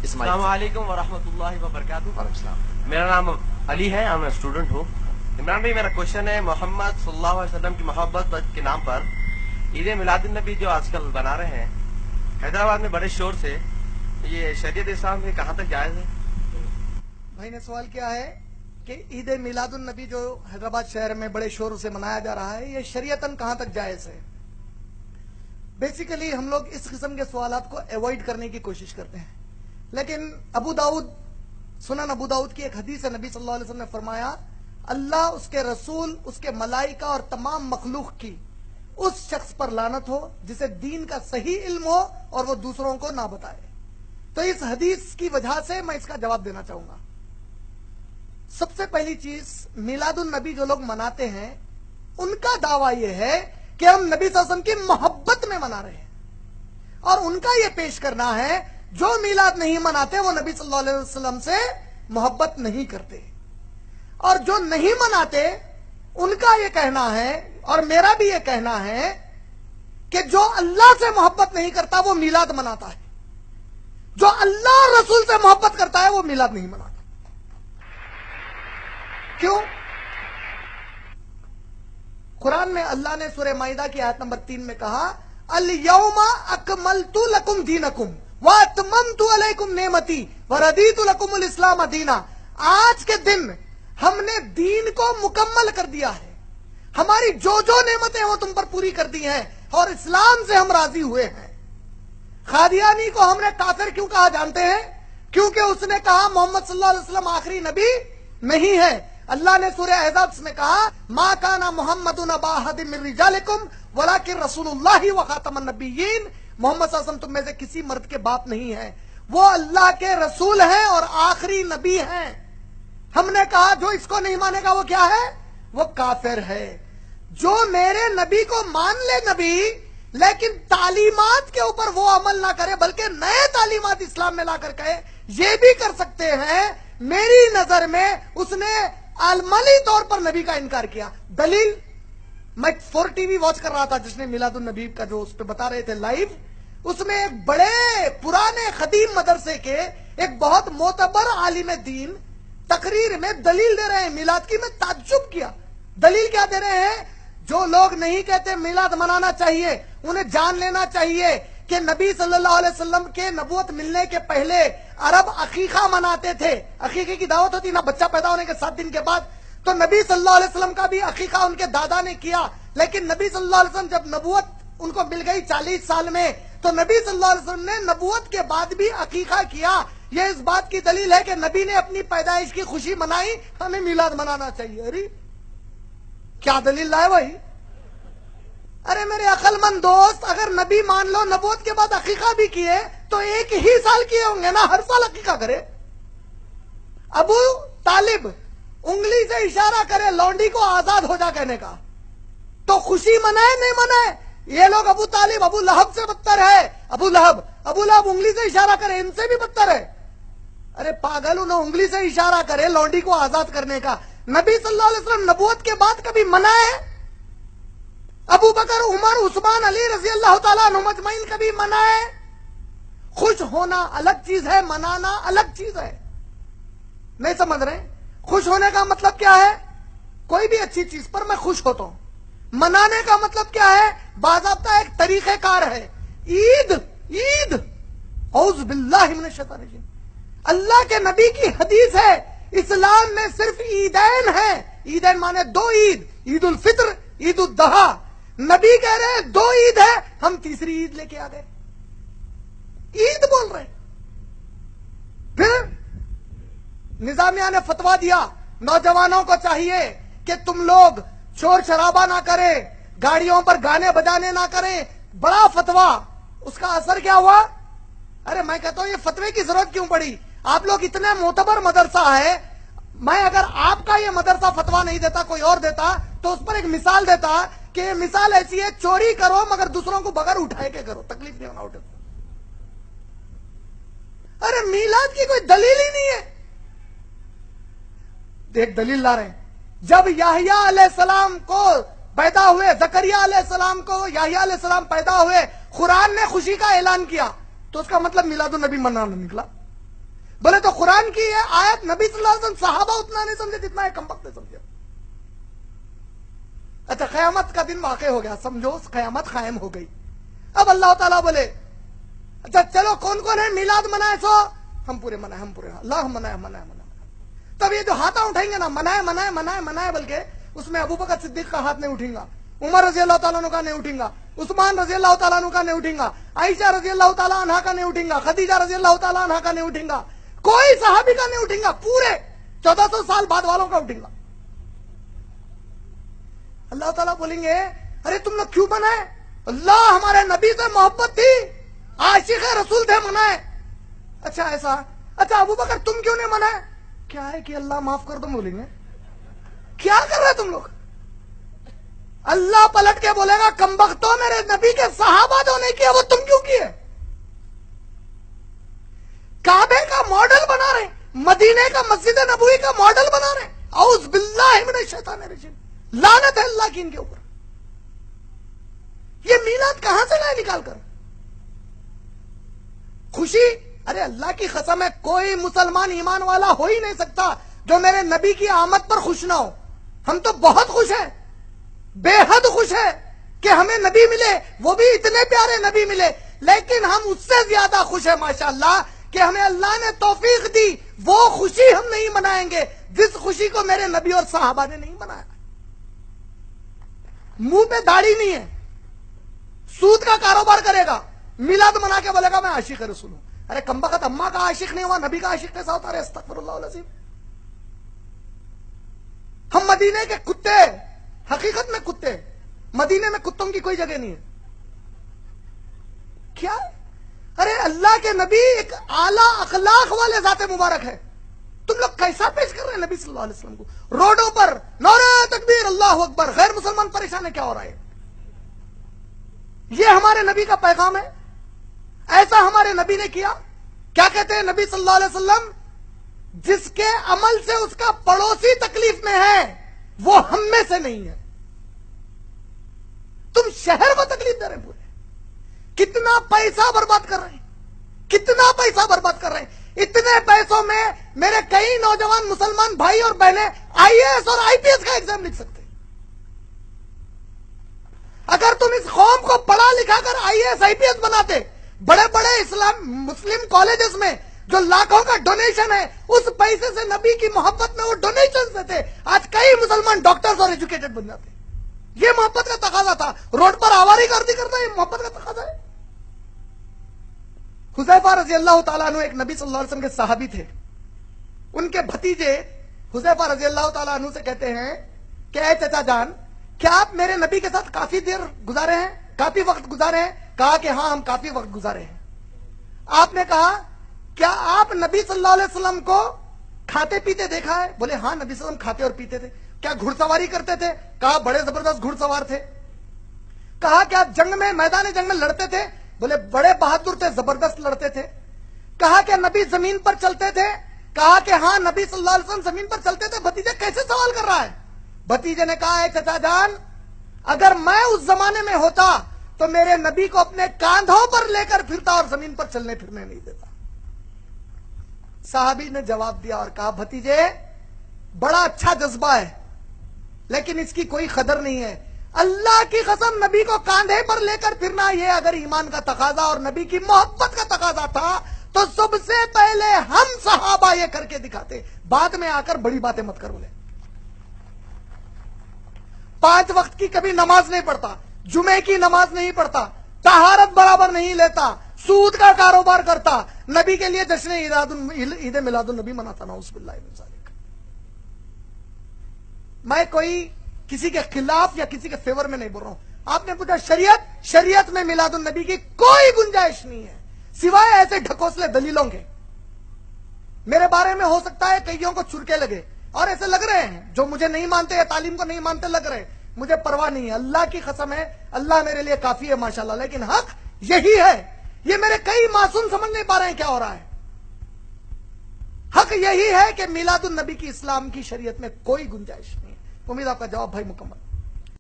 السلام علیکم ورحمۃ اللہ وبرکاتہ. میرا نام علی ہے, میں اسٹوڈنٹ ہوں. عمران بھائی, میرا کوشچن ہے محمد صلی اللہ علیہ وسلم کی محبت کے نام پر عید میلاد النبی جو آج کل بنا رہے ہیں حیدرآباد میں بڑے شور سے, یہ شریعت اسلام میں کہاں تک جائز ہے؟ بھائی نے سوال کیا ہے کہ عید میلاد النبی جو حیدرآباد شہر میں بڑے شور سے منایا جا رہا ہے یہ شریعتاً کہاں تک جائز ہے. بیسیکلی ہم لوگ اس قسم کے سوالات کو ایوائڈ کرنے کی کوشش کرتے ہیں, لیکن سنن ابو داؤد کی ایک حدیث ہے, نبی صلی اللہ علیہ وسلم نے فرمایا اللہ, اس کے رسول, اس کے ملائکہ اور تمام مخلوق کی اس شخص پر لعنت ہو جسے دین کا صحیح علم ہو اور وہ دوسروں کو نہ بتائے. تو اس حدیث کی وجہ سے میں اس کا جواب دینا چاہوں گا. سب سے پہلی چیز, میلاد النبی جو لوگ مناتے ہیں ان کا دعویٰ یہ ہے کہ ہم نبی صلی اللہ علیہ وسلم کی محبت میں منا رہے ہیں, اور ان کا یہ پیش کرنا ہے جو میلاد نہیں مناتے وہ نبی صلی اللہ علیہ وسلم سے محبت نہیں کرتے, اور جو نہیں مناتے ان کا یہ کہنا ہے اور میرا بھی یہ کہنا ہے کہ جو اللہ سے محبت نہیں کرتا وہ میلاد مناتا ہے, جو اللہ اور رسول سے محبت کرتا ہے وہ میلاد نہیں مناتا. کیوں؟ قرآن میں اللہ نے سورہ مائدہ کی آیت نمبر 3 میں کہا الیوم اکملت لکم دینکم واتممت علیکم نعمتی وردیت لکم الاسلام دینا. آج کے دن ہم نے دین کو مکمل کر دیا ہے, ہماری جو نعمتیں وہ تم پر پوری کر دی ہیں, اور اسلام سے ہم راضی ہوئے ہیں. قادیانی کو ہم نے کافر کیوں کہا جانتے ہیں؟ کیونکہ اس نے کہا محمد صلی اللہ علیہ وسلم آخری نبی نہیں ہے. اللہ نے سورہ احزاب میں کہا ما کان محمد ابا احد من رجالکم ولکن رسول اللہ وخاتم النبیین. محمد صلی اللہ علیہ وسلم تم میں سے کسی مرد کے باپ نہیں ہے, وہ اللہ کے رسول ہیں اور آخری نبی ہیں. ہم نے کہا جو اس کو نہیں مانے گا وہ کیا ہے؟ وہ کافر ہے. جو میرے نبی کو مان لے نبی, لیکن تعلیمات کے اوپر وہ عمل نہ کرے بلکہ نئے تعلیمات اسلام میں لا کر کہے, یہ بھی کر سکتے ہیں. میری نظر میں اس نے عملی طور پر نبی کا انکار کیا. دلیل, میں 4 ٹی وی واچ کر رہا تھا جس نے میلاد النبی کا جو اس پہ بتا رہے تھے لائیو, اس میں ایک بڑے پرانے قدیم مدرسے کے ایک بہت معتبر عالم دین تقریر میں دلیل دے رہے ہیں میلاد کی. میں تعجب کیا. دلیل کیا دے رہے ہیں؟ جو لوگ نہیں کہتے میلاد منانا چاہیے انہیں جان لینا چاہیے کہ نبی صلی اللہ علیہ وسلم کے نبوت ملنے کے پہلے عرب عقیقہ مناتے تھے. عقیقے کی دعوت ہوتی نا بچہ پیدا ہونے کے 7 دن کے بعد, تو نبی صلی اللہ علیہ وسلم کا بھی عقیقہ ان کے دادا نے کیا. لیکن نبی صلی اللہ علیہ وسلم جب نبوت ان کو مل گئی 40 سال میں, تو نبی صلی اللہ علیہ وسلم نے نبوت کے بعد بھی عقیقہ کیا. یہ اس بات کی دلیل ہے کہ نبی نے اپنی پیدائش کی خوشی منائی, ہمیں میلاد منانا چاہیے. ارے کیا دلیل لائے بھائی؟ ارے میرے عقل مند دوست, اگر نبی مان لو نبوت کے بعد عقیقہ بھی کیے تو ایک ہی سال کیے ہوں گے نا, ہر سال عقیقہ کرے. ابو طالب انگلی سے اشارہ کرے لونڈی کو آزاد ہو جا کہنے کا, تو خوشی منائے نہیں منائے؟ یہ لوگ ابو طالب ابو لہب سے بدتر ہے. ابو لہب انگلی سے اشارہ کرے ان سے بھی بدتر ہے. ارے پاگل, انہیں انگلی سے اشارہ کرے لونڈی کو آزاد کرنے کا. نبی صلی اللہ علیہ وسلم نبوت کے بعد کبھی منائے؟ ابو بکر, عمر, عثمان, علی رضی اللہ تعالیٰ عنہ مجمعین کبھی منائے؟ خوش ہونا الگ چیز ہے, منانا الگ چیز ہے. نہیں سمجھ رہے؟ خوش ہونے کا مطلب کیا ہے؟ کوئی بھی اچھی چیز پر میں خوش ہوتا ہوں. منانے کا مطلب کیا ہے؟ باضابطہ ایک طریقہ کار ہے. عید اعوذ باللہ من الشیطان الرجیم, اللہ کے نبی کی حدیث ہے اسلام میں صرف عیدین ہیں. عیدین مانے 2 عید, عید الفطر, عید الاضحیٰ. نبی کہہ رہے ہیں 2 عید ہے, ہم تیسری عید لے کے آ گئے. عید بول رہے. پھر نظامیہ نے فتویٰ دیا نوجوانوں کو چاہیے کہ تم لوگ شور شرابہ نہ کریں, گاڑیوں پر گانے بجانے نہ کریں. بڑا فتویٰ, اس کا اثر کیا ہوا؟ ارے میں کہتا ہوں یہ فتوے کی ضرورت کیوں پڑی؟ آپ لوگ اتنے معتبر مدرسہ ہے, میں اگر آپ کا یہ مدرسہ فتویٰ نہیں دیتا کوئی اور دیتا تو اس پر ایک مثال دیتا کہ یہ مثال ایسی ہے, چوری کرو مگر دوسروں کو بغیر اٹھائے کے کرو, تکلیف نہیں ہونا اٹھے. ارے میلاد کی کوئی دلیل ہی نہیں ہے. ایک دلیل لا رہے ہیں, جب یحییٰ علیہ السلام کو پیدا ہوئے, زکریا علیہ السلام کو یحییٰ علیہ السلام پیدا ہوئے, قرآن نے خوشی کا اعلان کیا, تو اس کا مطلب میلاد النبی منانا نکلا. بولے تو قرآن کی یہ آیت نبی صلی اللہ علیہ وسلم صحابہ اتنا نہیں سمجھے جتنا ہے کمبخت نے سمجھے. اچھا قیامت کا دن واقع ہو گیا, سمجھو قیامت قائم ہو گئی. اب اللہ تعالیٰ بولے اچھا چلو کون کون ہے میلاد منائے, سو ہم پورے منائے, ہم پورے, اللہ منائے منائے منائے. تب یہ جو ہاتھا اٹھائیں گے نا منائے منائے منائے منائے, بلکہ اس میں ابو بکر صدیق کا ہاتھ نہیں اٹھیں گا, عمر رضی اللہ تعالیٰ عنہ کا نہیں اٹھیں گا, عثمان رضی اللہ تعالیٰ عنہ کا نہیں اٹھیں گا, عائشہ رضی اللہ تعالیٰ عنہ کا نہیں اٹھیں گا, خدیجہ رضی اللہ تعالیٰ عنہ کا نہیں اٹھیں گا, کوئی صحابی کا نہیں اٹھیں گا, پورے 1400 سال بعد والوں کا اٹھیں گا. اللہ تعالیٰ بولیں گے ارے تم لوگ کیوں منائے؟ اللہ ہمارے نبی سے محبت تھی, عاشق رسول تھے, منائے. اچھا ایسا, اچھا ابو بکر تم کیوں نہیں منائے؟ کیا ہے کہ اللہ معاف کر دو, بولیں گے کیا کر رہے تم لوگ؟ اللہ پلٹ کے بولے گا کمبختوں, میرے نبی کے صحابہ جو نہیں کیا وہ تم کیوں کیے؟ کعبے کا ماڈل بنا رہے, مدینے کا مسجد نبوی کا ماڈل بنا رہے, اعوذ باللہ من الشیطان الرجیم, لعنت ہے اللہ کی ان کے اوپر. یہ میلاد کہاں سے لائے نکال کر؟ خوشی, ارے اللہ کی قسم ہے کوئی مسلمان ایمان والا ہو ہی نہیں سکتا جو میرے نبی کی آمد پر خوش نہ ہو. ہم تو بہت خوش ہیں, بے حد خوش ہے کہ ہمیں نبی ملے, وہ بھی اتنے پیارے نبی ملے, لیکن ہم اس سے زیادہ خوش ہیں ماشاءاللہ کہ ہمیں اللہ نے توفیق دی, وہ خوشی ہم نہیں منائیں گے جس خوشی کو میرے نبی اور صحابہ نے نہیں منایا. منہ پہ داڑھی نہیں ہے, سود کا کاروبار کرے گا, میلاد منا کے بولے گا میں عاشق رسول ہوں. ارے کمبخت اماں کا عاشق نہیں ہوا, نبی کا عاشق کیسا ہوتا ہے؟ استغفر اللہ العظیم. ہم مدینے کے کتے, حقیقت میں کتے, مدینے میں کتوں کی کوئی جگہ نہیں ہے. کیا؟ ارے اللہ کے نبی ایک اعلیٰ اخلاق والے ذات مبارک ہے, تم لوگ کیسا پیش کر رہے ہیں نبی صلی اللہ علیہ وسلم کو؟ روڈوں پر نعرہ تکبیر اللہ اکبر, غیر مسلمان پریشان ہے, کیا ہو رہا ہے؟ یہ ہمارے نبی کا پیغام ہے؟ ایسا ہمارے نبی نے کیا؟ کیا کہتے ہیں نبی صلی اللہ علیہ وسلم, جس کے عمل سے اس کا پڑوسی تکلیف میں ہے وہ ہم میں سے نہیں ہے. تم شہر کو تکلیف دے رہے ہیں, پورے کتنا پیسہ برباد کر رہے ہیں, کتنا پیسہ برباد کر رہے ہیں. اتنے پیسوں میں میرے کئی نوجوان مسلمان بھائی اور بہنیں آئی اے ایس اور آئی پی ایس کا ایگزام لکھ سکتے. اگر تم اس قوم کو پڑھا لکھا کر آئی A S I P S بناتے, بڑے بڑے اسلام مسلم کالجز میں جو لاکھوں کا ڈونیشن ہے, اس پیسے سے نبی کی محبت میں وہ ڈونیشن دیتے, آج کئی مسلمان ڈاکٹرز اور ایجوکیٹڈ بن جاتے. یہ محبت کا تقاضا تھا. روڈ پر آواری گردی کرنا یہ محبت کا تقاضا ہے. حذیفہ رضی اللہ تعالیٰ عنہ ایک نبی صلی اللہ علیہ وسلم کے صحابی تھے. ان کے بھتیجے حذیفہ رضی اللہ تعالیٰ عنہ سے کہتے ہیں کہ اے چچا جان, کیا آپ میرے نبی کے ساتھ کافی دیر گزارے ہیں, کافی وقت گزارے ہیں؟ کہا کہ ہاں ہم کافی وقت گزارے ہیں. آپ نے کہا کیا آپ نبی صلی اللہ علیہ وسلم کو کھاتے پیتے دیکھا ہے؟ بولے ہاں نبی صلی اللہ علیہ وسلم کھاتے اور پیتے تھے. کیا گھڑ سواری کرتے تھے؟ کہا بڑے زبردست گھڑ سوار تھے. کہا کیا جنگ میں, میدان جنگ میں لڑتے تھے؟ بولے بڑے بہادر تھے, زبردست لڑتے تھے. کہا کہ نبی زمین پر چلتے تھے؟ کہا کہ ہاں نبی صلی اللہ علیہ وسلم زمین پر چلتے تھے. بھتیجے کیسے سوال کر رہا ہے؟ بھتیجے نے کہا اے چچا جان, اگر میں اس زمانے میں ہوتا تو میرے نبی کو اپنے کاندھوں پر لے کر پھرتا اور زمین پر چلنے پھرنے نہیں دیتا. صحابی نے جواب دیا اور کہا بھتیجے بڑا اچھا جذبہ ہے, لیکن اس کی کوئی قدر نہیں ہے. اللہ کی قسم نبی کو کاندھے پر لے کر پھرنا یہ اگر ایمان کا تقاضا اور نبی کی محبت کا تقاضا تھا تو سب سے پہلے ہم صحابہ یہ کر کے دکھاتے. بعد میں آ کر بڑی باتیں مت کرو. 5 وقت کی کبھی نماز نہیں پڑھتا, جمعے کی نماز نہیں پڑھتا, طہارت برابر نہیں لیتا, سود کا کاروبار کرتا, نبی کے لیے جشن عید میلاد النبی مناتا. نعوذ باللہ من ذالک. میں کوئی کسی کے خلاف یا کسی کے فیور میں نہیں بول رہا ہوں. آپ نے پوچھا شریعت میں میلاد النبی کی کوئی گنجائش نہیں ہے سوائے ایسے ڈھکوسلے دلیلوں کے. میرے بارے میں ہو سکتا ہے کئیوں کو چرکے لگے اور ایسے لگ رہے ہیں جو مجھے نہیں مانتے یا تعلیم کو نہیں مانتے لگ رہے, مجھے پرواہ نہیں ہے. اللہ کی قسم ہے, اللہ میرے لیے کافی ہے ماشاءاللہ. لیکن حق یہی ہے, یہ میرے کئی معصوم سمجھ نہیں پا رہے ہیں کیا ہو رہا ہے. حق یہی ہے کہ میلاد النبی کی اسلام کی شریعت میں کوئی گنجائش نہیں ہے. امید آپ کا جواب بھائی مکمل.